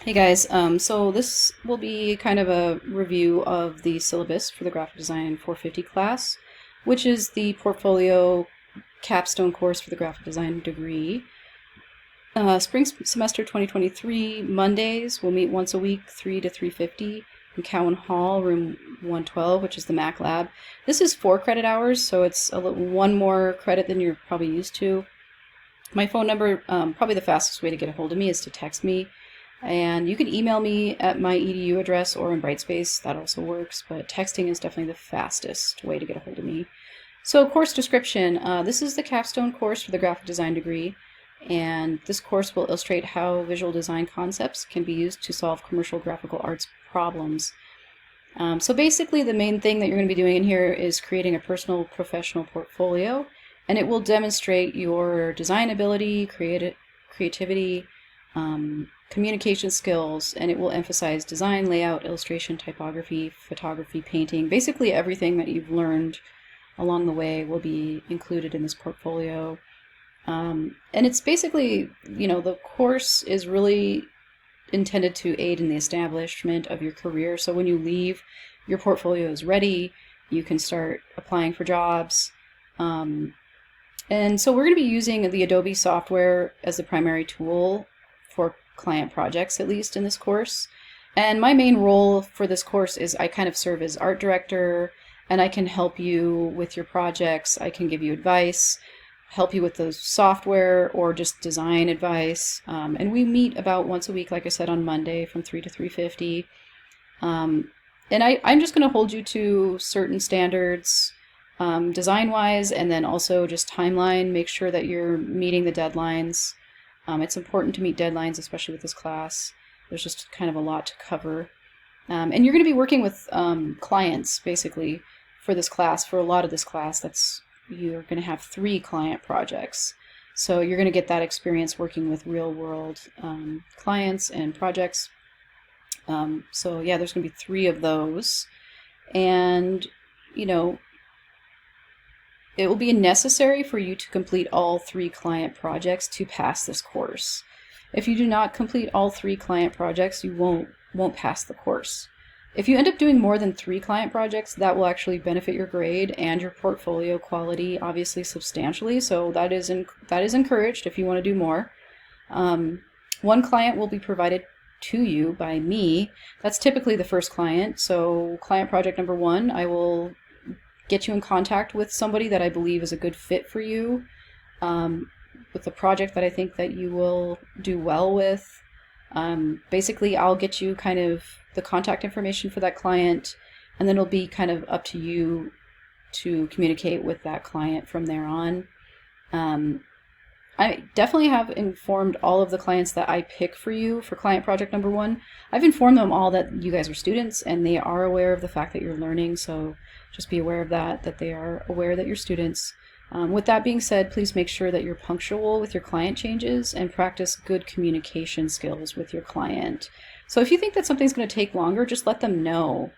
Hey guys, so this will be kind of a review of the syllabus for the Graphic Design 450 class, which is the portfolio capstone course for the Graphic Design degree. Spring semester 2023, Mondays, we'll meet once a week, 3 to 3:50 in Cowan Hall, room 112, which is the Mac Lab. This is 4 credit hours, so it's one more credit than you're probably used to. My phone number, probably the fastest way to get a hold of me is to text me. And you can email me at my edu address or in Brightspace, that also works, but texting is definitely the fastest way to get a hold of me. So course description, this is the capstone course for the graphic design degree, and this course will illustrate how visual design concepts can be used to solve commercial graphical arts problems. So basically the main thing that you're going to be doing in here is creating a personal professional portfolio, and it will demonstrate your design ability, creativity, communication skills, and it will emphasize design, layout, illustration, typography, photography, painting. Basically everything that you've learned along the way will be included in this portfolio. And it's basically, the course is really intended to aid in the establishment of your career. So when you leave, your portfolio is ready, you can start applying for jobs. And so we're going to be using the Adobe software as the primary tool for client projects, at least in this course. And my main role for this course is I kind of serve as art director, and I can help you with your projects. I can give you advice, help you with the software, or just design advice. And we meet about once a week, like I said, on Monday from 3 to 3:50. And I'm just going to hold you to certain standards, design-wise, and then also just timeline. Make sure that you're meeting the deadlines. It's important to meet deadlines, especially with this class. There's just kind of a lot to cover. And you're going to be working with clients, basically, for this class. For a lot of this class, you're going to have 3 client projects. So you're going to get that experience working with real-world clients and projects. So yeah, there's going to be 3 of those. And, it will be necessary for you to complete all 3 client projects to pass this course. If you do not complete all 3 client projects, you won't pass the course. If you end up doing more than 3 client projects, that will actually benefit your grade and your portfolio quality, obviously substantially. So that is encouraged if you want to do more. 1 client will be provided to you by me. That's typically the first client. So client project number 1, I will get you in contact with somebody that I believe is a good fit for you, with a project that I think that you will do well with. Basically, I'll get you kind of the contact information for that client, and then it'll be kind of up to you to communicate with that client from there on. I definitely have informed all of the clients that I pick for you for client project number 1. I've informed them all that you guys are students and they are aware of the fact that you're learning, so just be aware of that they are aware that you're students. With that being said, please make sure that you're punctual with your client changes and practice good communication skills with your client. So if you think that something's going to take longer, just let them know.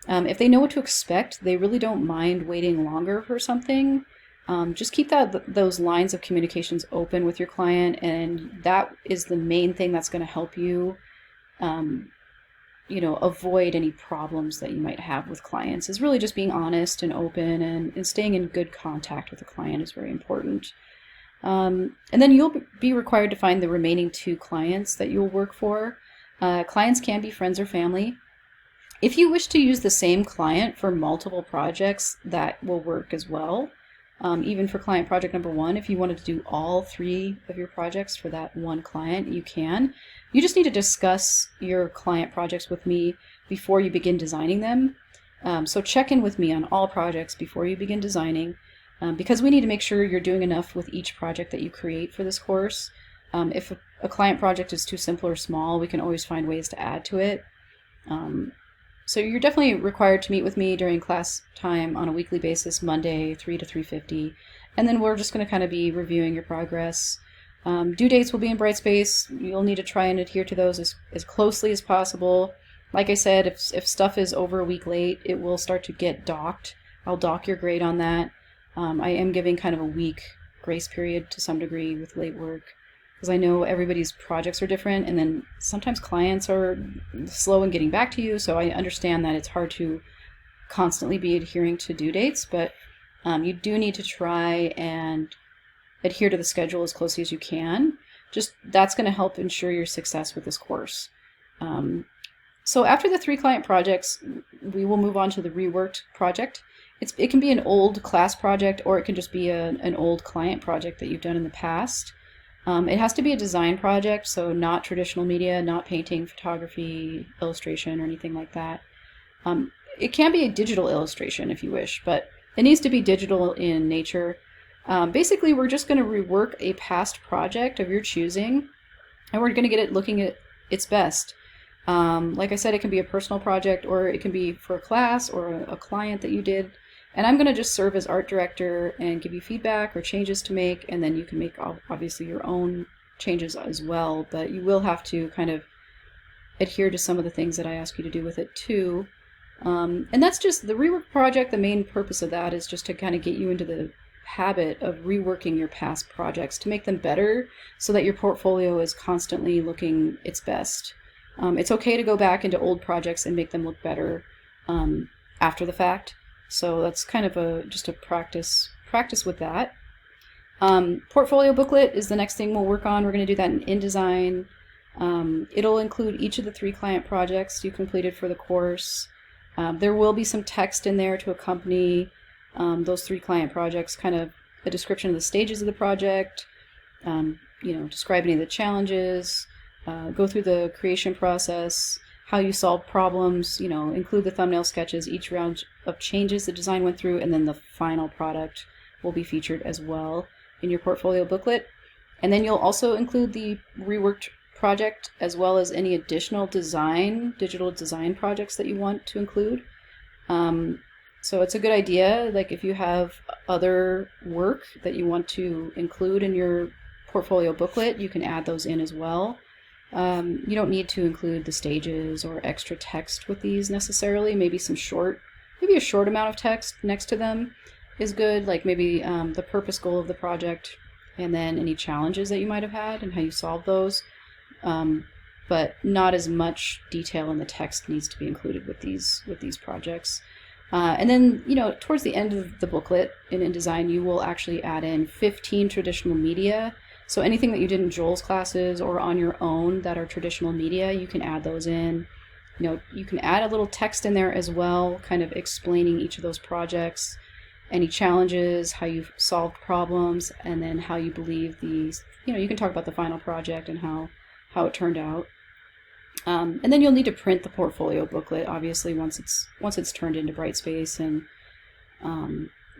If they know what to expect, they really don't mind waiting longer for something. Just keep those lines of communications open with your client, and that is the main thing that's going to help you, avoid any problems that you might have with clients. Is really just being honest and open and staying in good contact with the client is very important. And then you'll be required to find the remaining 2 clients that you'll work for. Clients can be friends or family. If you wish to use the same client for multiple projects, that will work as well. Even for client project number 1, if you wanted to do all 3 of your projects for that 1 client, you can. You just need to discuss your client projects with me before you begin designing them. So check in with me on all projects before you begin designing, because we need to make sure you're doing enough with each project that you create for this course. If a client project is too simple or small, we can always find ways to add to it. So you're definitely required to meet with me during class time on a weekly basis, Monday, 3 to 3:50. And then we're just going to kind of be reviewing your progress. Due dates will be in Brightspace. You'll need to try and adhere to those as closely as possible. Like I said, if stuff is over a week late, it will start to get docked. I'll dock your grade on that. I am giving kind of a week grace period to some degree with late work, because I know everybody's projects are different, and then sometimes clients are slow in getting back to you, so I understand that it's hard to constantly be adhering to due dates, but you do need to try and adhere to the schedule as closely as you can. Just that's going to help ensure your success with this course. So after the 3 client projects, we will move on to the Reworked project. It can be an old class project, or it can just be an old client project that you've done in the past. It has to be a design project, so not traditional media, not painting, photography, illustration, or anything like that. It can be a digital illustration if you wish, but it needs to be digital in nature. Basically, we're just going to rework a past project of your choosing, and we're going to get it looking at its best. Like I said, it can be a personal project, or it can be for a class or a client that you did. And I'm going to just serve as art director and give you feedback or changes to make, and then you can make obviously your own changes as well, but you will have to kind of adhere to some of the things that I ask you to do with it too. And that's just the Rework project. The main purpose of that is just to kind of get you into the habit of reworking your past projects to make them better so that your portfolio is constantly looking its best. It's okay to go back into old projects and make them look better after the fact. So that's kind of just a practice with that. Portfolio booklet is the next thing we'll work on. We're going to do that in InDesign. It'll include each of the 3 client projects you completed for the course. There will be some text in there to accompany those 3 client projects, kind of a description of the stages of the project, describe any of the challenges, go through the creation process, how you solve problems, include the thumbnail sketches, each round of changes the design went through, and then the final product will be featured as well in your portfolio booklet. And then you'll also include the Reworked project as well as any additional digital design projects that you want to include. So it's a good idea, like if you have other work that you want to include in your portfolio booklet, you can add those in as well. You don't need to include the stages or extra text with these necessarily. Maybe a short amount of text next to them is good, like maybe the purpose goal of the project, and then any challenges that you might have had and how you solve those. But not as much detail in the text needs to be included with these projects. And then, towards the end of the booklet in InDesign, you will actually add in 15 traditional media. So anything that you did in Joel's classes or on your own that are traditional media, you can add those in. You can add a little text in there as well, kind of explaining each of those projects, any challenges, how you've solved problems, and then how you believe these, you can talk about the final project and how it turned out. And then you'll need to print the portfolio booklet, obviously, once it's turned into Brightspace, and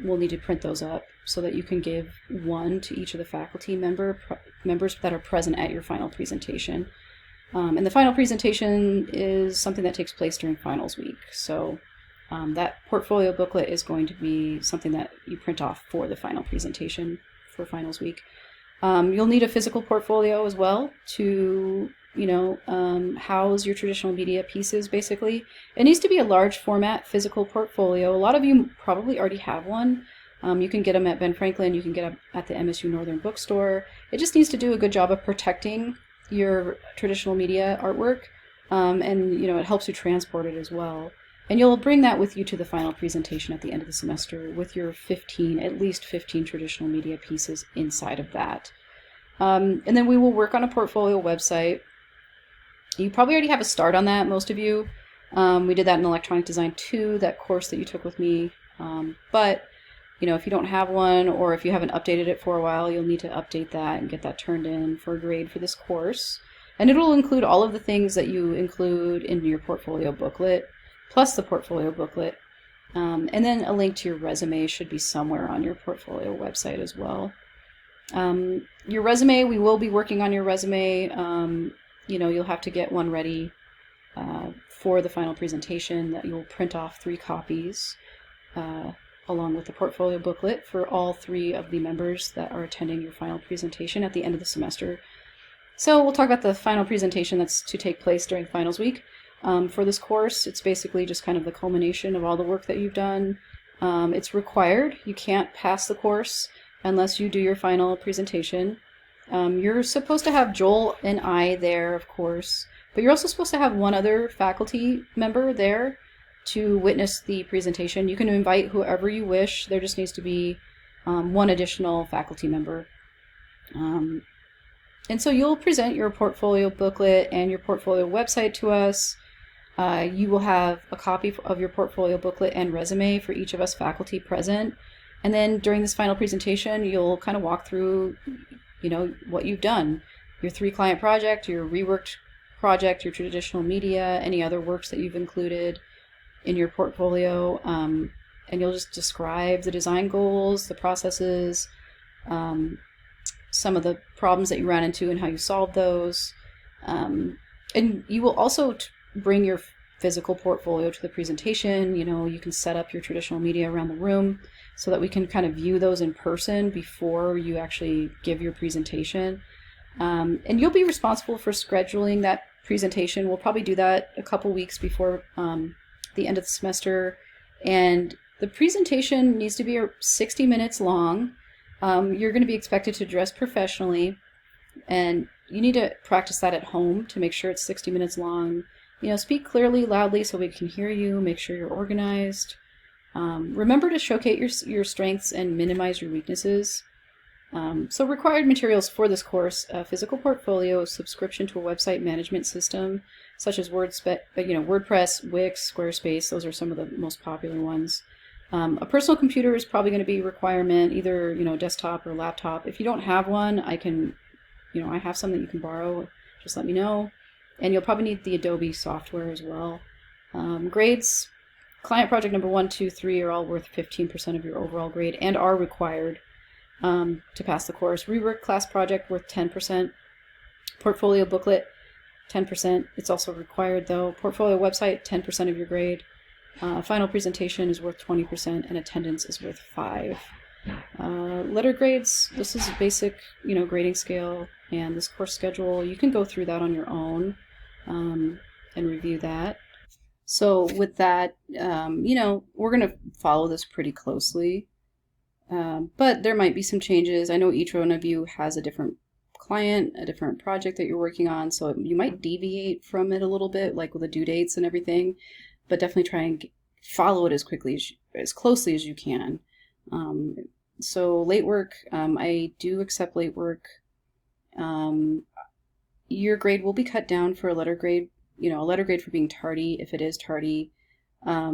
we'll need to print those up so that you can give one to each of the faculty members that are present at your final presentation. And the final presentation is something that takes place during finals week. So that portfolio booklet is going to be something that you print off for the final presentation for finals week. You'll need a physical portfolio as well to house your traditional media pieces, basically. It needs to be a large format physical portfolio. A lot of you probably already have one. You can get them at Ben Franklin, you can get them at the MSU Northern Bookstore. It just needs to do a good job of protecting your traditional media artwork, and it helps you transport it as well. And you'll bring that with you to the final presentation at the end of the semester with your at least 15 traditional media pieces inside of that. And then we will work on a portfolio website. You probably already have a start on that, most of you. We did that in Electronic Design 2, that course that you took with me. But if you don't have one, or if you haven't updated it for a while, you'll need to update that and get that turned in for a grade for this course. And it'll include all of the things that you include in your portfolio booklet, plus the portfolio booklet. And then a link to your resume should be somewhere on your portfolio website as well. Your resume, we will be working on your resume. You'll have to get one ready for the final presentation that you'll print off 3 copies along with the portfolio booklet for all 3 of the members that are attending your final presentation at the end of the semester. So we'll talk about the final presentation that's to take place during finals week. For this course, it's basically just kind of the culmination of all the work that you've done. It's required. You can't pass the course unless you do your final presentation. You're supposed to have Joel and I there, of course, but you're also supposed to have one other faculty member there to witness the presentation. You can invite whoever you wish. There just needs to be one additional faculty member. And so you'll present your portfolio booklet and your portfolio website to us. You will have a copy of your portfolio booklet and resume for each of us faculty present. And then during this final presentation, you'll kind of walk through, what you've done. Your 3-client project, your reworked project, your traditional media, any other works that you've included in your portfolio. And you'll just describe the design goals, the processes, some of the problems that you ran into and how you solved those. And you will also bring your physical portfolio to the presentation. You can set up your traditional media around the room so that we can kind of view those in person before you actually give your presentation. And you'll be responsible for scheduling that presentation. We'll probably do that a couple weeks before the end of the semester. And the presentation needs to be 60 minutes long. You're going to be expected to dress professionally, and you need to practice that at home to make sure it's 60 minutes long. Speak clearly, loudly, so we can hear you. Make sure you're organized. Remember to showcase your strengths and minimize your weaknesses. So required materials for this course: a physical portfolio, subscription to a website management system, such as WordPress, Wix, Squarespace. Those are some of the most popular ones. A personal computer is probably going to be a requirement, either desktop or laptop. If you don't have one, I have some that you can borrow. Just let me know. And you'll probably need the Adobe software as well. Grades: client project number 1, 2, 3 are all worth 15% of your overall grade and are required to pass the course. Rework class project worth 10%. Portfolio booklet 10%. It's also required though. Portfolio website 10% of your grade. Final presentation is worth 20%, and attendance is worth 5. Letter grades: this is a basic, grading scale, and this course schedule. You can go through that on your own and review that. So with that, we're going to follow this pretty closely, but there might be some changes. I know each one of you has a different client, a different project that you're working on, so you might deviate from it a little bit, like with the due dates and everything. But definitely try and follow it as closely as you can. So late work, I do accept late work. Your grade will be cut down for a letter grade, a letter grade for being tardy, if it is tardy. A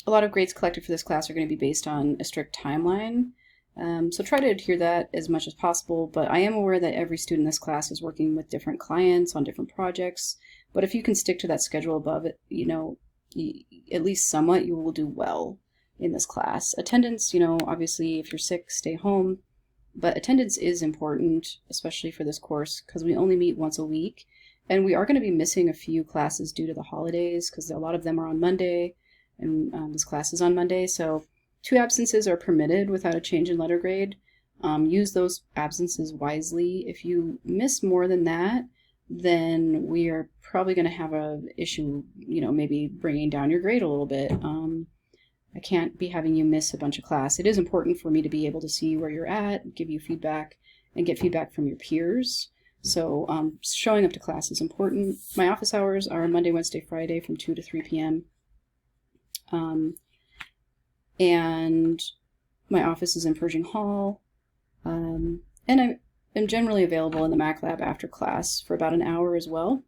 lot of grades collected for this class are going to be based on a strict timeline. So try to adhere that as much as possible, but I am aware that every student in this class is working with different clients on different projects. But if you can stick to that schedule above it, at least somewhat, you will do well in this class. Attendance, obviously if you're sick, stay home. But attendance is important, especially for this course, because we only meet once a week. And we are going to be missing a few classes due to the holidays, because a lot of them are on Monday, and this class is on Monday. So 2 absences are permitted without a change in letter grade. Use those absences wisely. If you miss more than that, then we are probably going to have an issue, maybe bringing down your grade a little bit. I can't be having you miss a bunch of class. It is important for me to be able to see where you're at, give you feedback, and get feedback from your peers. So showing up to class is important. My office hours are Monday, Wednesday, Friday from 2 to 3 p.m. And my office is in Pershing Hall. And I'm generally available in the Mac Lab after class for about an hour as well.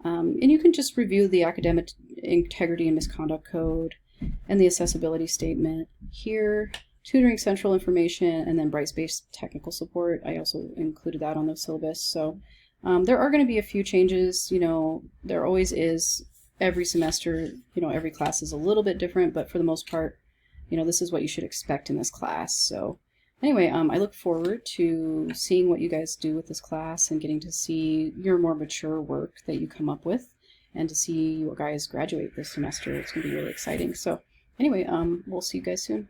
And you can just review the academic integrity and misconduct code and the accessibility statement here, tutoring central information, and then Brightspace technical support. I also included that on the syllabus. So there are going to be a few changes. There always is every semester. Every class is a little bit different, but for the most part, this is what you should expect in this class. So anyway, I look forward to seeing what you guys do with this class and getting to see your more mature work that you come up with, and to see you guys graduate this semester. It's going to be really exciting. So anyway, we'll see you guys soon.